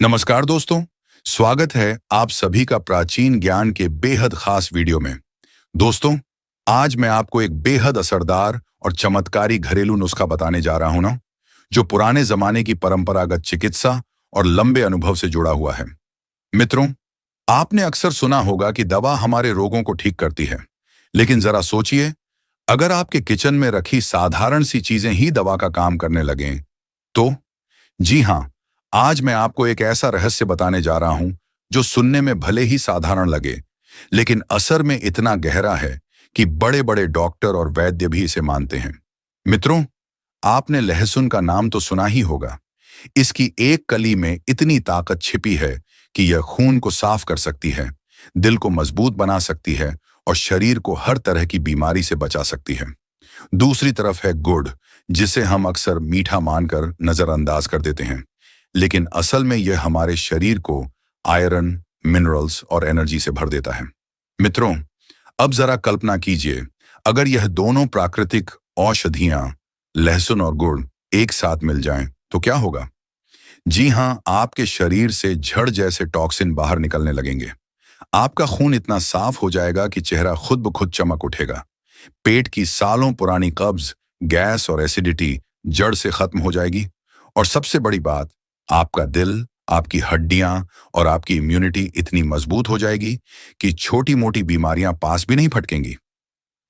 नमस्कार दोस्तों, स्वागत है आप सभी का प्राचीन ज्ञान के बेहद खास वीडियो में। दोस्तों, आज मैं आपको एक बेहद असरदार और चमत्कारी घरेलू नुस्खा बताने जा रहा हूं ना, जो पुराने जमाने की परंपरागत चिकित्सा और लंबे अनुभव से जुड़ा हुआ है। मित्रों, आपने अक्सर सुना होगा कि दवा हमारे रोगों को ठीक करती है, लेकिन जरा सोचिए, अगर आपके किचन में रखी साधारण सी चीजें ही दवा का काम करने लगें, तो जी हाँ, आज मैं आपको एक ऐसा रहस्य बताने जा रहा हूं जो सुनने में भले ही साधारण लगे, लेकिन असर में इतना गहरा है कि बड़े बड़े डॉक्टर और वैद्य भी इसे मानते हैं। मित्रों, आपने लहसुन का नाम तो सुना ही होगा। इसकी एक कली में इतनी ताकत छिपी है कि यह खून को साफ कर सकती है, दिल को मजबूत बना सकती है और शरीर को हर तरह की बीमारी से बचा सकती है। दूसरी तरफ है गुड़, जिसे हम अक्सर मीठा मानकर नजरअंदाज कर देते हैं, लेकिन असल में यह हमारे शरीर को आयरन, मिनरल्स और एनर्जी से भर देता है। मित्रों, अब जरा कल्पना कीजिए, अगर यह दोनों प्राकृतिक औषधियां, लहसुन और गुड़, एक साथ मिल जाएं, तो क्या होगा? जी हां, आपके शरीर से झड़ जैसे टॉक्सिन बाहर निकलने लगेंगे। आपका खून इतना साफ हो जाएगा कि चेहरा खुद ब खुद चमक उठेगा। पेट की सालों पुरानी कब्ज, गैस और एसिडिटी जड़ से खत्म हो जाएगी। और सबसे बड़ी बात, आपका दिल, आपकी हड्डियां और आपकी इम्यूनिटी इतनी मजबूत हो जाएगी कि छोटी मोटी बीमारियां पास भी नहीं फटकेंगी।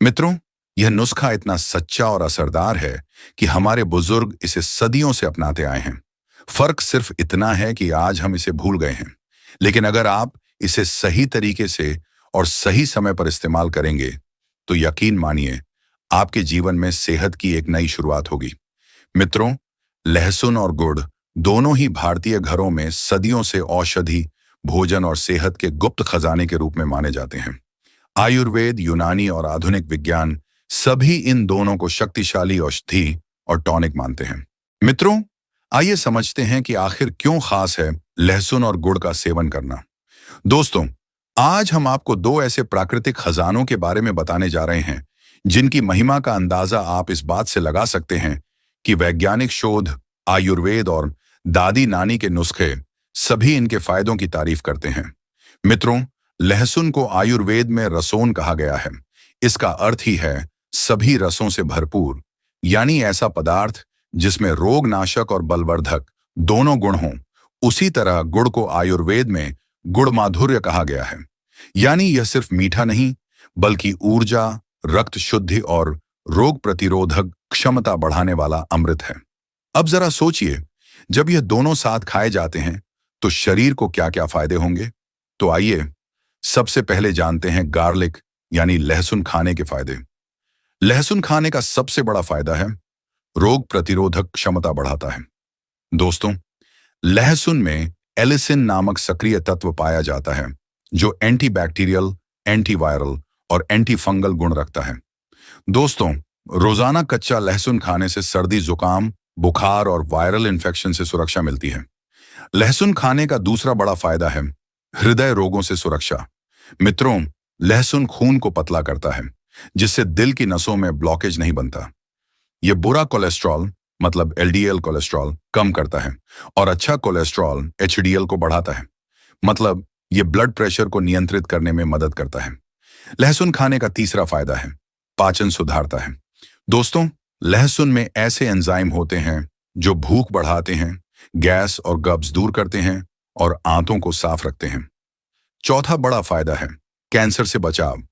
मित्रों, यह नुस्खा इतना सच्चा और असरदार है कि हमारे बुजुर्ग इसे सदियों से अपनाते आए हैं। फर्क सिर्फ इतना है कि आज हम इसे भूल गए हैं, लेकिन अगर आप इसे सही तरीके से और सही समय पर इस्तेमाल करेंगे, तो यकीन मानिए, आपके जीवन में सेहत की एक नई शुरुआत होगी। मित्रों, लहसुन और गुड़ दोनों ही भारतीय घरों में सदियों से औषधि, भोजन और सेहत के गुप्त खजाने के रूप में माने जाते हैं। आयुर्वेद, यूनानी और आधुनिक विज्ञान सभी इन दोनों को शक्तिशाली औषधि और टॉनिक मानते हैं। मित्रों, आइए समझते हैं कि आखिर क्यों खास है लहसुन और गुड़ का सेवन करना। दोस्तों, आज हम आपको दो ऐसे प्राकृतिक खजानों के बारे में बताने जा रहे हैं, जिनकी महिमा का अंदाजा आप इस बात से लगा सकते हैं कि वैज्ञानिक शोध, आयुर्वेद और दादी नानी के नुस्खे सभी इनके फायदों की तारीफ करते हैं। मित्रों, लहसुन को आयुर्वेद में रसोन कहा गया है। इसका अर्थ ही है सभी रसों से भरपूर, यानी ऐसा पदार्थ जिसमें रोगनाशक और बलवर्धक दोनों गुण हों। उसी तरह गुड़ को आयुर्वेद में गुड़ माधुर्य कहा गया है, यानी यह सिर्फ मीठा नहीं, बल्कि ऊर्जा, रक्त शुद्धि और रोग प्रतिरोधक क्षमता बढ़ाने वाला अमृत है। अब जरा सोचिए, जब यह दोनों साथ खाए जाते हैं तो शरीर को क्या क्या फायदे होंगे। तो आइए सबसे पहले जानते हैं गार्लिक यानी लहसुन खाने के फायदे। लहसुन खाने का सबसे बड़ा फायदा है रोग प्रतिरोधक क्षमता बढ़ाता है। दोस्तों, लहसुन में एलिसिन नामक सक्रिय तत्व पाया जाता है, जो एंटीबैक्टीरियल, एंटीवायरल और एंटीफंगल गुण रखता है। दोस्तों, रोजाना कच्चा लहसुन खाने से सर्दी, जुकाम, बुखार और वायरल इन्फेक्शन से सुरक्षा मिलती है। लहसुन खाने का दूसरा बड़ा फायदा है हृदय रोगों से सुरक्षा। मित्रों, लहसुन खून को पतला करता है, जिससे दिल की नसों में ब्लॉकेज नहीं बनता। यह बुरा कोलेस्ट्रॉल मतलब एलडीएल कोलेस्ट्रॉल कम करता है और अच्छा कोलेस्ट्रॉल एचडीएल को बढ़ाता है, मतलब यह ब्लड प्रेशर को नियंत्रित करने में मदद करता है। लहसुन खाने का तीसरा फायदा है पाचन सुधारता है। दोस्तों, लहसुन में ऐसे एंजाइम होते हैं जो भूख बढ़ाते हैं, गैस और कब्ज दूर करते हैं और आंतों को साफ रखते हैं। चौथा बड़ा फायदा है कैंसर से बचाव।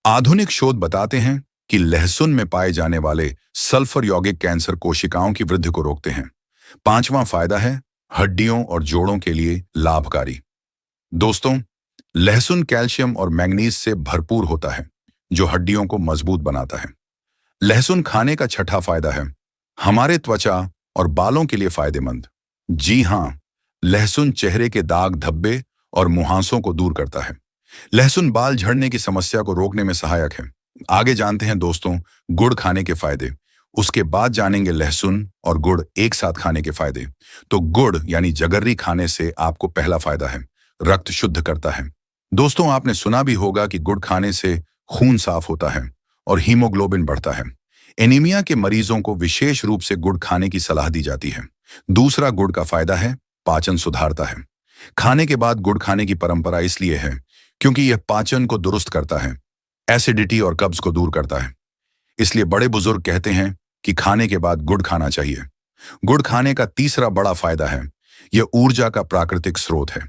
आधुनिक शोध बताते हैं कि लहसुन में पाए जाने वाले सल्फर यौगिक कैंसर कोशिकाओं की वृद्धि को रोकते हैं। पांचवां फायदा है हड्डियों और जोड़ों के लिए लाभकारी। दोस्तों, लहसुन कैल्शियम और मैंगनीज से भरपूर होता है, जो हड्डियों को मजबूत बनाता है। लहसुन खाने का छठा फायदा है हमारे त्वचा और बालों के लिए फायदेमंद। जी हां, लहसुन चेहरे के दाग, धब्बे और मुहांसों को दूर करता है। लहसुन बाल झड़ने की समस्या को रोकने में सहायक है। आगे जानते हैं दोस्तों गुड़ खाने के फायदे। उसके बाद जानेंगे लहसुन और गुड़ एक साथ खाने के फायदे। तो गुड़ यानी जगर्री खाने से आपको पहला फायदा है रक्त शुद्ध करता है। दोस्तों, आपने सुना भी होगा कि गुड़ खाने से खून साफ होता है और हीमोग्लोबिन बढ़ता है। एनीमिया के मरीजों को विशेष रूप से गुड़ खाने की सलाह दी जाती है। दूसरा गुड़ का फायदा है पाचन सुधारता है। खाने के बाद गुड़ खाने की परंपरा इसलिए है क्योंकि यह पाचन को दुरुस्त करता है, एसिडिटी और कब्ज को दूर करता है। इसलिए बड़े बुजुर्ग कहते हैं कि खाने के बाद गुड़ खाना चाहिए। गुड़ खाने का तीसरा बड़ा फायदा है, यह ऊर्जा का प्राकृतिक स्रोत है।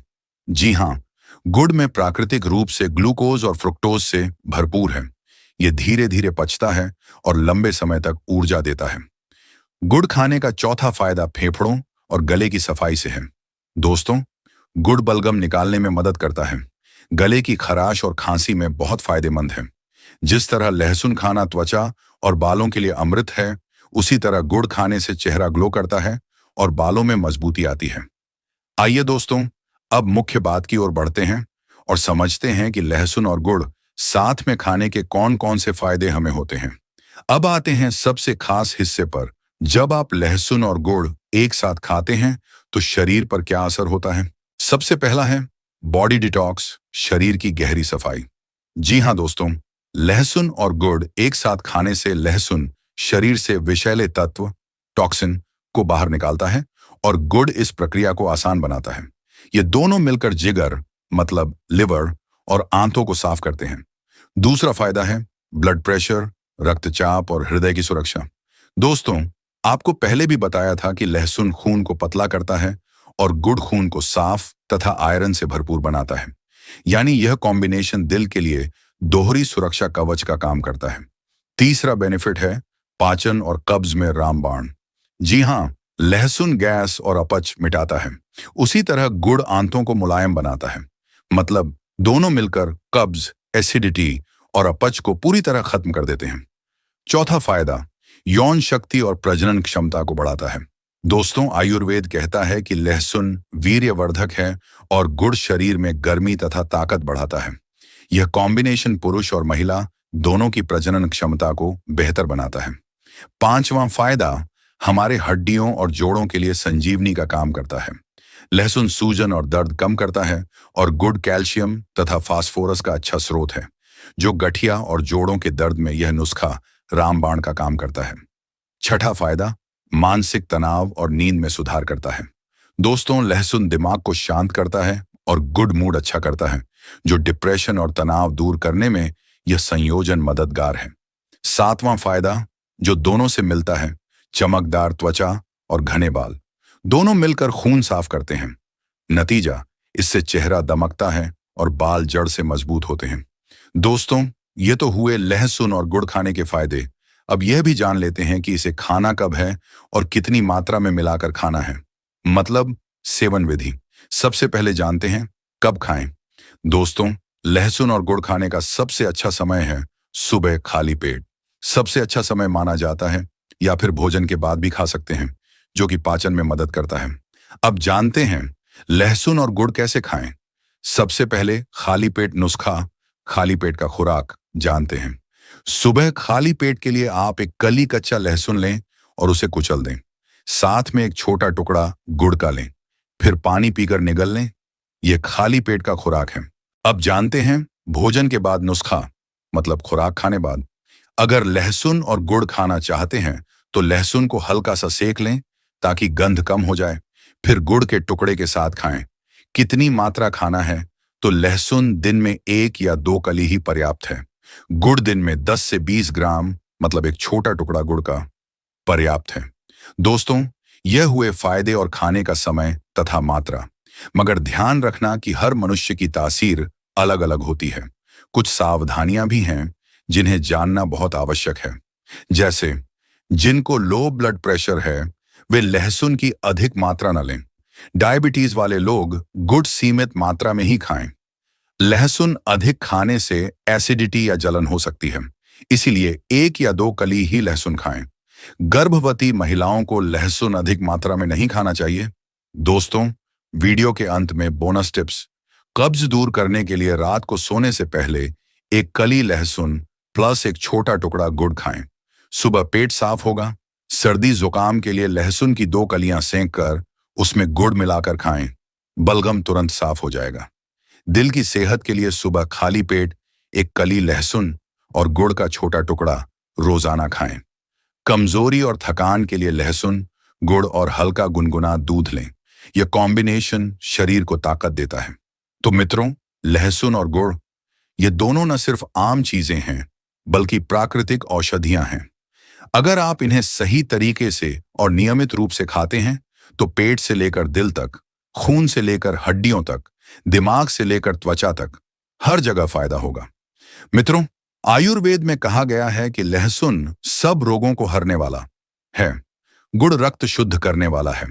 जी हाँ, गुड़ में प्राकृतिक रूप से ग्लूकोज और फ्रुक्टोज से भरपूर है। यह धीरे धीरे पचता है और लंबे समय तक ऊर्जा देता है। गुड़ खाने का चौथा फायदा फेफड़ों और गले की सफाई से है। दोस्तों, गुड़ बलगम निकालने में मदद करता है। गले की खराश और खांसी में बहुत फायदेमंद है। जिस तरह लहसुन खाना त्वचा और बालों के लिए अमृत है, उसी तरह गुड़ खाने से चेहरा ग्लो करता है और बालों में मजबूती आती है। आइए दोस्तों, अब मुख्य बात की ओर बढ़ते हैं और समझते हैं कि लहसुन और गुड़ साथ में खाने के कौन कौन से फायदे हमें होते हैं। अब आते हैं सबसे खास हिस्से पर। जब आप लहसुन और गुड़ एक साथ खाते हैं तो शरीर पर क्या असर होता है। सबसे पहला है बॉडी डिटॉक्स, शरीर की गहरी सफाई। जी हाँ दोस्तों, लहसुन और गुड़ एक साथ खाने से लहसुन शरीर से विषैले तत्व, टॉक्सिन को बाहर निकालता है और गुड़ इस प्रक्रिया को आसान बनाता है। ये दोनों मिलकर जिगर मतलब लिवर और आंतों को साफ करते हैं। दूसरा फायदा है ब्लड प्रेशर, रक्तचाप और हृदय की सुरक्षा। दोस्तों, आपको पहले भी बताया था कि लहसुन खून को पतला करता है और गुड़ खून को साफ तथा आयरन से भरपूर बनाता है। यानी यह कॉम्बिनेशन दिल के लिए दोहरी सुरक्षा कवच का काम करता है। तीसरा बेनिफिट है पाचन और कब्ज में रामबाण। जी हाँ, लहसुन गैस और अपच मिटाता है, उसी तरह गुड़ आंतों को मुलायम बनाता है। मतलब दोनों मिलकर कब्ज, एसिडिटी और अपच को पूरी तरह खत्म कर देते हैं। चौथा फायदा यौन शक्ति और प्रजनन क्षमता को बढ़ाता है। दोस्तों, आयुर्वेद कहता है कि लहसुन वीर्यवर्धक है और गुड़ शरीर में गर्मी तथा ताकत बढ़ाता है। यह कॉम्बिनेशन पुरुष और महिला दोनों की प्रजनन क्षमता को बेहतर बनाता है। पांचवां फायदा हमारे हड्डियों और जोड़ों के लिए संजीवनी का काम करता है। लहसुन सूजन और दर्द कम करता है और गुड़ कैल्शियम तथा फास्फोरस का अच्छा स्रोत है, जो गठिया और जोड़ों के दर्द में यह नुस्खा रामबाण का काम करता है। छठा फायदा मानसिक तनाव और नींद में सुधार करता है। दोस्तों, लहसुन दिमाग को शांत करता है और गुड मूड अच्छा करता है, जो डिप्रेशन और तनाव दूर करने में यह संयोजन मददगार है। सातवां फायदा जो दोनों से मिलता है, चमकदार त्वचा और घने बाल दोनों मिलकर खून साफ करते हैं। नतीजा, इससे चेहरा दमकता है और बाल जड़ से मजबूत होते हैं। दोस्तों, ये तो हुए लहसुन और गुड़ खाने के फायदे। अब यह भी जान लेते हैं कि इसे खाना कब है और कितनी मात्रा में मिलाकर खाना है, मतलब सेवन विधि। सबसे पहले जानते हैं कब खाएं। दोस्तों, लहसुन और गुड़ खाने का सबसे अच्छा समय है सुबह खाली पेट। सबसे अच्छा समय माना जाता है, या फिर भोजन के बाद भी खा सकते हैं, जो कि पाचन में मदद करता है। अब जानते हैं लहसुन और गुड़ कैसे खाएं। सबसे पहले खाली पेट नुस्खा, खाली पेट का खुराक जानते हैं। सुबह खाली पेट के लिए आप एक कली कच्चा लहसुन लें और उसे कुचल दें। साथ में एक छोटा टुकड़ा गुड़ का लें, फिर पानी पीकर निगल लें। यह खाली पेट का खुराक है। अब जानते हैं भोजन के बाद नुस्खा, मतलब खुराक खाने बाद। अगर लहसुन और गुड़ खाना चाहते हैं तो लहसुन को हल्का सा सेक लें ताकि गंध कम हो जाए, फिर गुड़ के टुकड़े के साथ खाएं। कितनी मात्रा खाना है तो लहसुन दिन में 1 या 2 कली ही पर्याप्त है। गुड़ दिन में 10 से 20 ग्राम, मतलब एक छोटा टुकड़ा गुड़ का, पर्याप्त है। दोस्तों, यह हुए फायदे और खाने का समय तथा मात्रा। मगर ध्यान रखना कि हर मनुष्य की तासीर अलग अलग होती है। कुछ सावधानियां भी हैं जिन्हें जानना बहुत आवश्यक है। जैसे जिनको लो ब्लड प्रेशर है वे लहसुन की अधिक मात्रा न लें। डायबिटीज वाले लोग गुड़ सीमित मात्रा में ही खाएं। लहसुन अधिक खाने से एसिडिटी या जलन हो सकती है, इसीलिए 1 या 2 कली ही लहसुन खाएं। गर्भवती महिलाओं को लहसुन अधिक मात्रा में नहीं खाना चाहिए। दोस्तों, वीडियो के अंत में बोनस टिप्स। कब्ज दूर करने के लिए रात को सोने से पहले 1 कली लहसुन प्लस एक छोटा टुकड़ा गुड़ खाएं। सुबह पेट साफ होगा। सर्दी जुकाम के लिए लहसुन की 2 कलियां सेंक कर उसमें गुड़ मिलाकर खाएं। बलगम तुरंत साफ हो जाएगा। दिल की सेहत के लिए सुबह खाली पेट 1 कली लहसुन और गुड़ का छोटा टुकड़ा रोजाना खाएं। कमजोरी और थकान के लिए लहसुन, गुड़ और हल्का गुनगुना दूध लें। यह कॉम्बिनेशन शरीर को ताकत देता है। तो मित्रों, लहसुन और गुड़ ये दोनों न सिर्फ आम चीजें हैं, बल्कि प्राकृतिक औषधियां हैं। अगर आप इन्हें सही तरीके से और नियमित रूप से खाते हैं, तो पेट से लेकर दिल तक, खून से लेकर हड्डियों तक, दिमाग से लेकर त्वचा तक, हर जगह फायदा होगा। मित्रों, आयुर्वेद में कहा गया है कि लहसुन सब रोगों को हरने वाला है, गुड़ रक्त शुद्ध करने वाला है,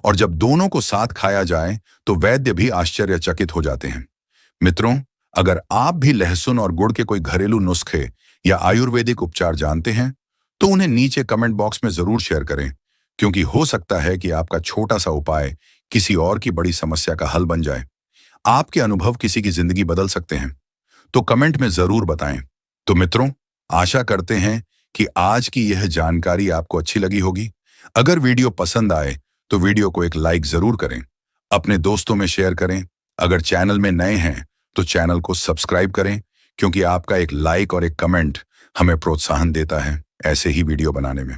और जब दोनों को साथ खाया जाए तो वैद्य भी आश्चर्यचकित हो जाते हैं। मित्रों, अगर आप भी लहसुन और गुड़ के कोई घरेलू नुस्खे या आयुर्वेदिक उपचार जानते हैं, तो उन्हें नीचे कमेंट बॉक्स में जरूर शेयर करें, क्योंकि हो सकता है कि आपका छोटा सा उपाय किसी और की बड़ी समस्या का हल बन जाए। आपके अनुभव किसी की जिंदगी बदल सकते हैं, तो कमेंट में जरूर बताएं। तो मित्रों, आशा करते हैं कि आज की यह जानकारी आपको अच्छी लगी होगी। अगर वीडियो पसंद आए तो वीडियो को एक लाइक जरूर करें, अपने दोस्तों में शेयर करें। अगर चैनल में नए हैं तो चैनल को सब्सक्राइब करें, क्योंकि आपका एक लाइक और एक कमेंट हमें प्रोत्साहन देता है ऐसे ही वीडियो बनाने में।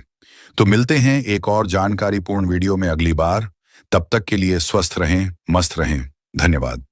तो मिलते हैं एक और जानकारीपूर्ण वीडियो में अगली बार। तब तक के लिए स्वस्थ रहें, मस्त रहें। धन्यवाद।